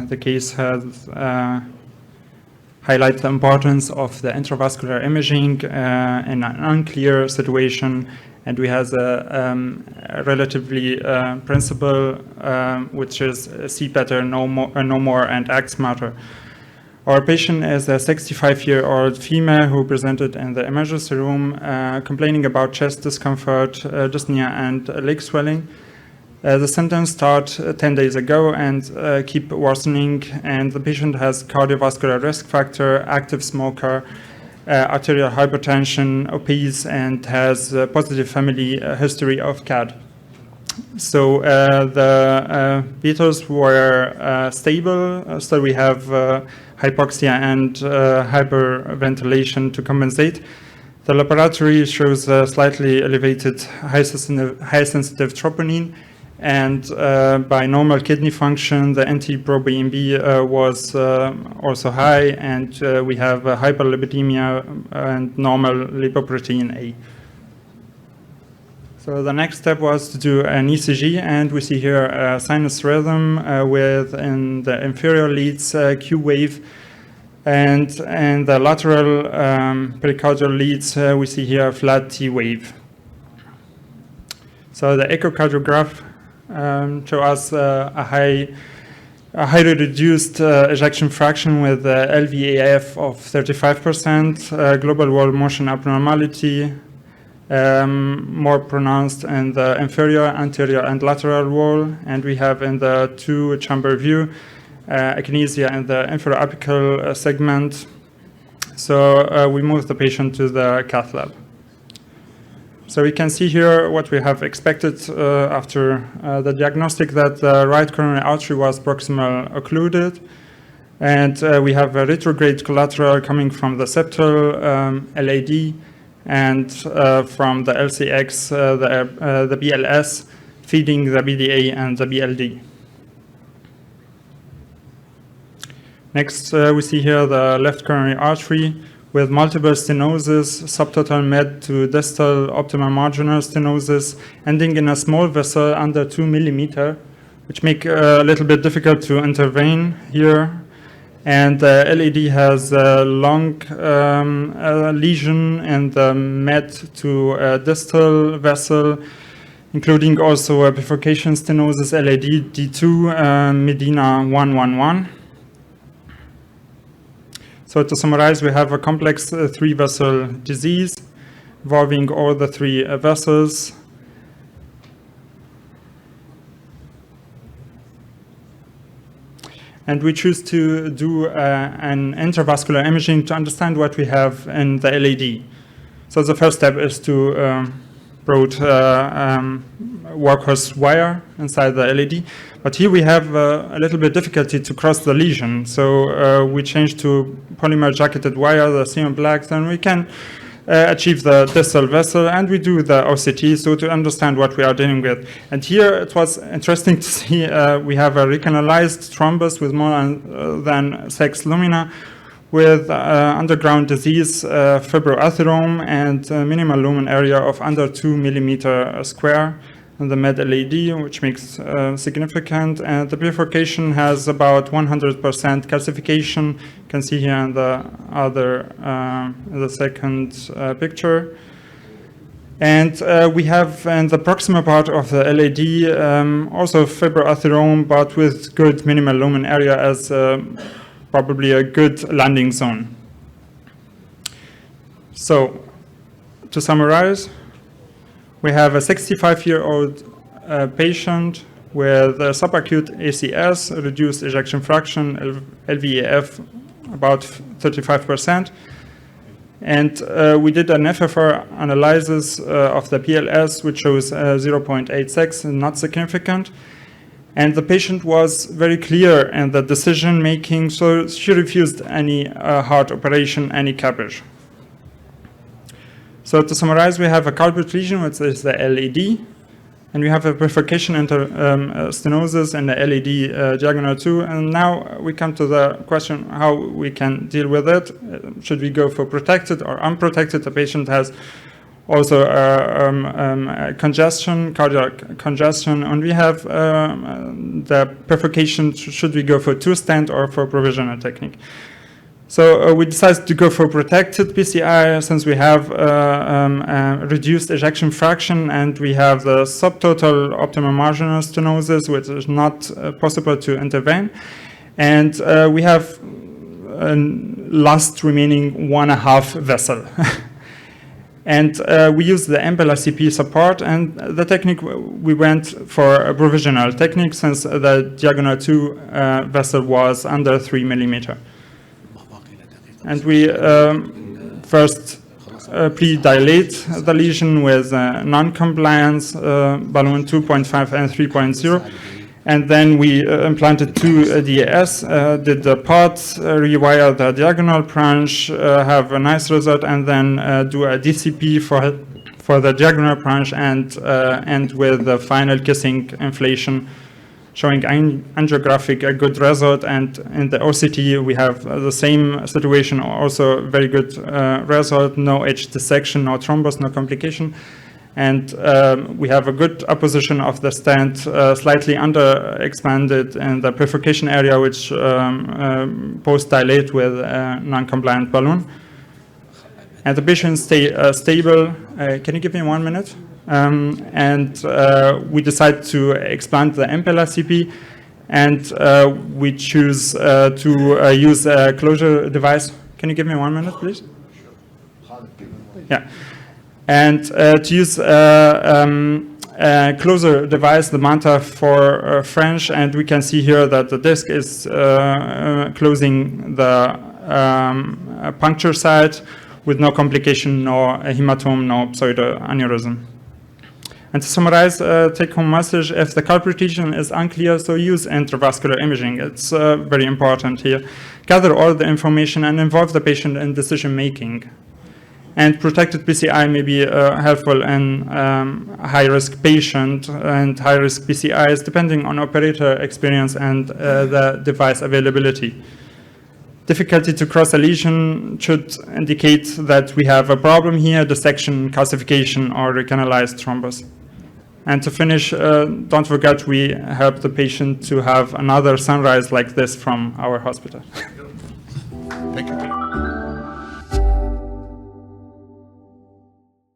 the case has highlighted the importance of the intravascular imaging in an unclear situation, and we have a relatively principle which is see better, know more, and acts smarter. Our patient is a 65-year-old female who presented in the emergency room complaining about chest discomfort, dyspnea, and leg swelling. The symptoms start 10 days ago and keep worsening, and the patient has cardiovascular risk factor, active smoker, arterial hypertension, obese, and has a positive family history of CAD. So the vitals were stable, so we have hypoxia and hyperventilation to compensate. The laboratory shows slightly elevated high-sensitive troponin, and by normal kidney function, the NT-proBNP was also high, and we have hyperlipidemia and normal lipoprotein A. So the next step was to do an ECG, and we see here a sinus rhythm with in the inferior leads Q wave, and in the lateral pericardial leads we see here a flat T wave. So the echocardiograph show us a highly reduced ejection fraction with LVAF of 35%, global wall motion abnormality, more pronounced in the inferior, anterior, and lateral wall, and we have in the two-chamber view akinesia in the inferior apical segment. So we move the patient to the cath lab. So we can see here what we have expected after the diagnostic, that the right coronary artery was proximal occluded, and we have a retrograde collateral coming from the septal LAD, and from the LCX, the BLS, feeding the BDA and the BLD. Next, we see here the left coronary artery with multiple stenosis, subtotal med to distal optimal marginal stenosis, ending in a small vessel under 2 millimeter, which make a little bit difficult to intervene here. And the LAD has a long lesion in the med to distal vessel, including also a bifurcation stenosis LAD D2 Medina 111. So to summarize, we have a complex three-vessel disease involving all the three vessels. And we choose to do an intravascular imaging to understand what we have in the LAD. So the first step is to broad workhorse wire inside the LAD. But here we have a little bit difficulty to cross the lesion. So we change to polymer jacketed wire, the Siemens black, then we can achieve the distal vessel, and we do the OCT, so to understand what we are dealing with. And here it was interesting to see we have a recanalized thrombus with more than 6 lumina, with underground disease, fibroatherome, and minimal lumen area of under 2 millimeter square in the med LAD, which makes significant. And the bifurcation has about 100% calcification. You can see here in the other, the second picture. And we have in the proximal part of the LAD also fibroatherome, but with good minimal lumen area as probably a good landing zone. So, to summarize, we have a 65-year-old patient with a subacute ACS, reduced ejection fraction, LVAF about 35%. And we did an FFR analysis of the PLS, which shows 0.86, not significant. And the patient was very clear in the decision making, so she refused any heart operation, any CABG. So to summarize, we have a culprit lesion, which is the LAD, and we have a bifurcation stenosis in the LAD diagonal 2. And now we come to the question how we can deal with it. Should we go for protected or unprotected? The patient has also congestion, cardiac congestion, and we have the bifurcation, should we go for two-stent or for provisional technique. So we decided to go for protected PCI since we have reduced ejection fraction and we have the subtotal optimal marginal stenosis, which is not possible to intervene. And we have a last remaining 1.5 vessel. And we use the Impella CP support, and the technique we went for a provisional technique since the diagonal 2 vessel was under 3 millimeter. And we first pre-dilate the lesion with non-compliance balloon 2.5 and 3.0. And then we implanted 2 DAS, did the pods, rewire the diagonal branch, have a nice result, and then do a DCP for the diagonal branch and end with the final kissing inflation, showing angiographic a good result. And in the OCT, we have the same situation, also very good result, no edge dissection, no thrombus, no complication. And we have a good apposition of the stent, slightly under-expanded in the bifurcation area, which post-dilate with a non-compliant balloon. And the patient stay stable. Can you give me 1 minute? And we decide to expand the Impella CP, and we choose to use a closure device. Can you give me 1 minute, please? Yeah. And to use a closer device, the Manta for French, and we can see here that the disc is closing the puncture site with no complication, no hematome, no pseudoaneurysm. And to summarize, take-home message, if the culprit region is unclear, so use intravascular imaging. It's very important here. Gather all the information and involve the patient in decision-making. And protected PCI may be helpful in high-risk patient and high-risk PCIs, depending on operator experience and the device availability. Difficulty to cross a lesion should indicate that we have a problem here, dissection, calcification, or recanalized thrombus. And to finish, don't forget we help the patient to have another sunrise like this from our hospital. Thank you.